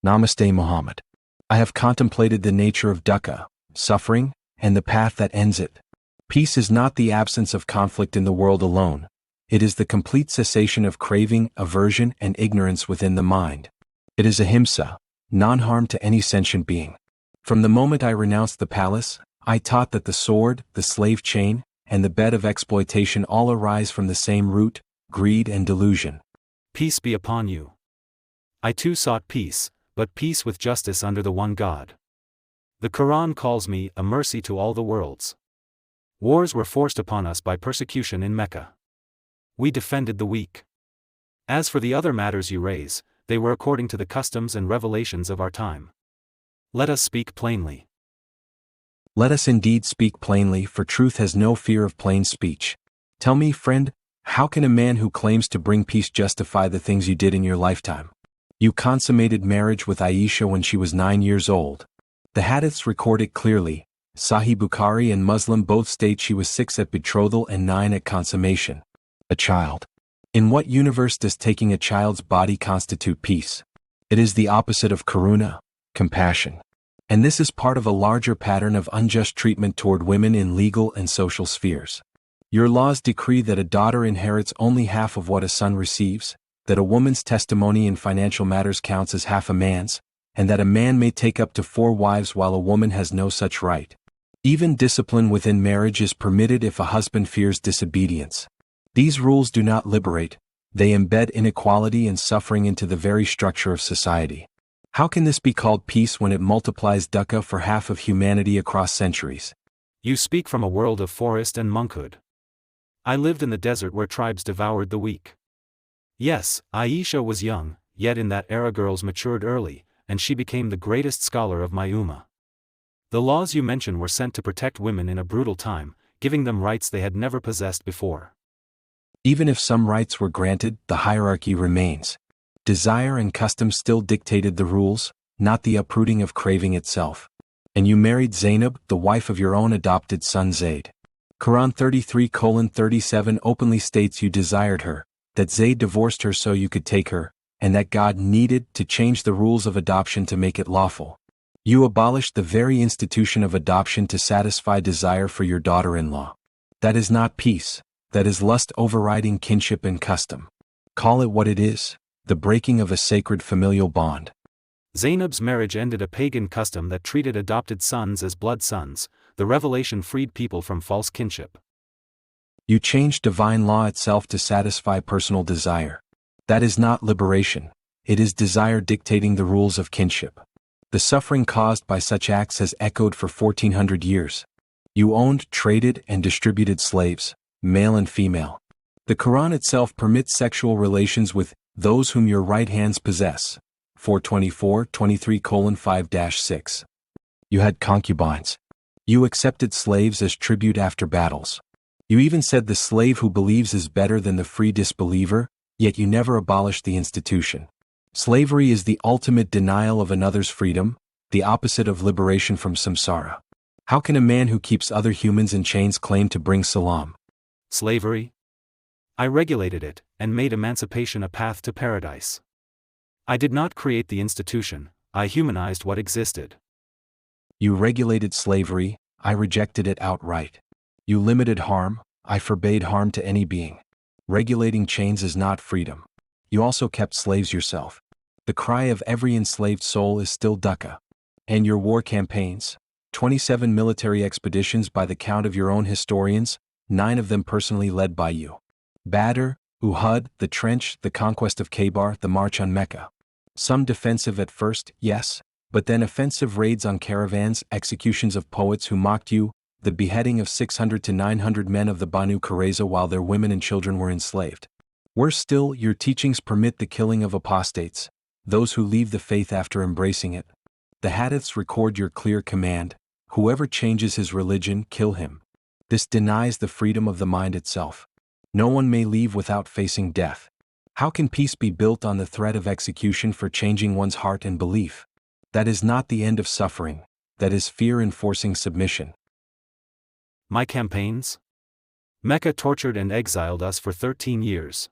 Namaste Muhammad. I have contemplated the nature of dukkha, suffering, and the path that ends it. Peace is not the absence of conflict in the world alone. It is the complete cessation of craving, aversion, and ignorance within the mind. It is ahimsa, non-harm to any sentient being. From the moment I renounced the palace, I taught that the sword, the slave chain, and the bed of exploitation all arise from the same root, greed and delusion. Peace be upon you. I too sought peace, but peace with justice under the one God. The Quran calls me a mercy to all the worlds. Wars were forced upon us by persecution in Mecca. We defended the weak. As for the other matters you raise, they were according to the customs and revelations of our time. Let us speak plainly. Let us indeed speak plainly, for truth has no fear of plain speech. Tell me, friend, how can a man who claims to bring peace justify the things you did in your lifetime? You consummated marriage with Aisha when she was 9 years old. The hadiths record it clearly. Sahih Bukhari and Muslim both state she was 6 at betrothal and 9 at consummation. A child. In what universe does taking a child's body constitute peace? It is the opposite of karuna, compassion. And this is part of a larger pattern of unjust treatment toward women in legal and social spheres. Your laws decree that a daughter inherits only half of what a son receives, that a woman's testimony in financial matters counts as half a man's, and that a man may take up to 4 wives while a woman has no such right. Even discipline within marriage is permitted if a husband fears disobedience. These rules do not liberate, they embed inequality and suffering into the very structure of society. How can this be called peace when it multiplies dukkha for half of humanity across centuries? You speak from a world of forest and monkhood. I lived in the desert where tribes devoured the weak. Yes, Aisha was young, yet in that era girls matured early, and she became the greatest scholar of my ummah. The laws you mention were sent to protect women in a brutal time, giving them rights they had never possessed before. Even if some rights were granted, the hierarchy remains. Desire and custom still dictated the rules, not the uprooting of craving itself. And you married Zainab, the wife of your own adopted son Zayd. Quran 33:37 openly states you desired her, that Zayd divorced her so you could take her, and that God needed to change the rules of adoption to make it lawful. You abolished the very institution of adoption to satisfy desire for your daughter-in-law. That is not peace, that is lust overriding kinship and custom. Call it what it is, the breaking of a sacred familial bond. Zainab's marriage ended a pagan custom that treated adopted sons as blood sons. The revelation freed people from false kinship. You changed divine law itself to satisfy personal desire. That is not liberation, it is desire dictating the rules of kinship. The suffering caused by such acts has echoed for 1400 years. You owned, traded, and distributed slaves, male and female. The Quran itself permits sexual relations with those whom your right hands possess. 424-23:5-6. You had concubines. You accepted slaves as tribute after battles. You even said the slave who believes is better than the free disbeliever, yet you never abolished the institution. Slavery is the ultimate denial of another's freedom, the opposite of liberation from samsara. How can a man who keeps other humans in chains claim to bring salam? Slavery? I regulated it, and made emancipation a path to paradise. I did not create the institution, I humanized what existed. You regulated slavery, I rejected it outright. You limited harm, I forbade harm to any being. Regulating chains is not freedom. You also kept slaves yourself. The cry of every enslaved soul is still dukkha. And your war campaigns, 27 military expeditions by the count of your own historians, 9 of them personally led by you. Badr, Uhud, the Trench, the conquest of Khaybar, the march on Mecca. Some defensive at first, yes, but then offensive raids on caravans, executions of poets who mocked you, the beheading of 600 to 900 men of the Banu Qurayza while their women and children were enslaved. Worse still, your teachings permit the killing of apostates, those who leave the faith after embracing it. The hadiths record your clear command, whoever changes his religion, kill him. This denies the freedom of the mind itself. No one may leave without facing death. How can peace be built on the threat of execution for changing one's heart and belief? That is not the end of suffering, that is fear enforcing submission. My campaigns? Mecca tortured and exiled us for 13 years.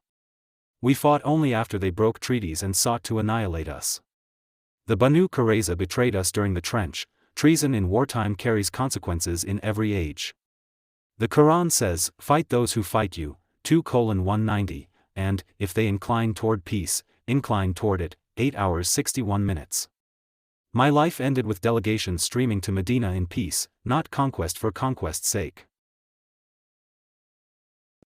We fought only after they broke treaties and sought to annihilate us. The Banu Qurayza betrayed us during the trench. Treason in wartime carries consequences in every age. The Quran says, fight those who fight you, 2:190, and, if they incline toward peace, incline toward it, 8 hours 61 minutes. My life ended with delegations streaming to Medina in peace, not conquest for conquest's sake.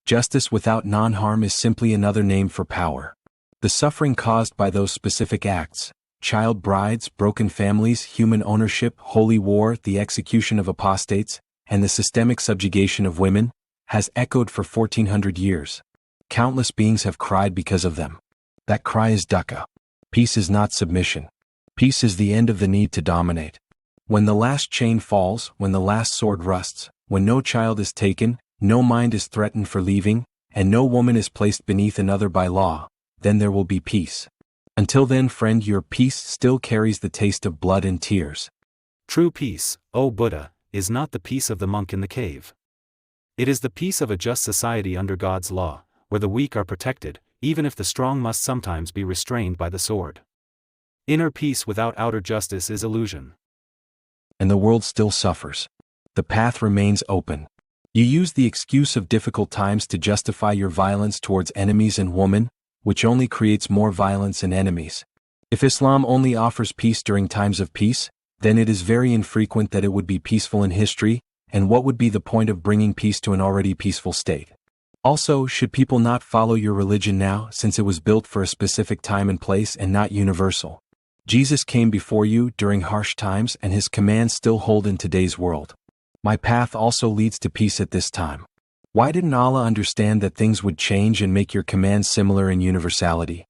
Justice without non-harm is simply another name for power. The suffering caused by those specific acts, child brides, broken families, human ownership, holy war, the execution of apostates, and the systemic subjugation of women, has echoed for 1400 years. Countless beings have cried because of them. That cry is dukkha. Peace is not submission. Peace is the end of the need to dominate. When the last chain falls, when the last sword rusts, when no child is taken, no mind is threatened for leaving, and no woman is placed beneath another by law, then there will be peace. Until then, friend, your peace still carries the taste of blood and tears. True peace, O Buddha, is not the peace of the monk in the cave. It is the peace of a just society under God's law, where the weak are protected, even if the strong must sometimes be restrained by the sword. Inner peace without outer justice is illusion. And the world still suffers. The path remains open. You use the excuse of difficult times to justify your violence towards enemies and women, which only creates more violence and enemies. If Islam only offers peace during times of peace, then it is very infrequent that it would be peaceful in history, and what would be the point of bringing peace to an already peaceful state? Also, should people not follow your religion now, since it was built for a specific time and place and not universal? Jesus came before you during harsh times, and his commands still hold in today's world. My path also leads to peace at this time. Why didn't Allah understand that things would change and make your commands similar in universality?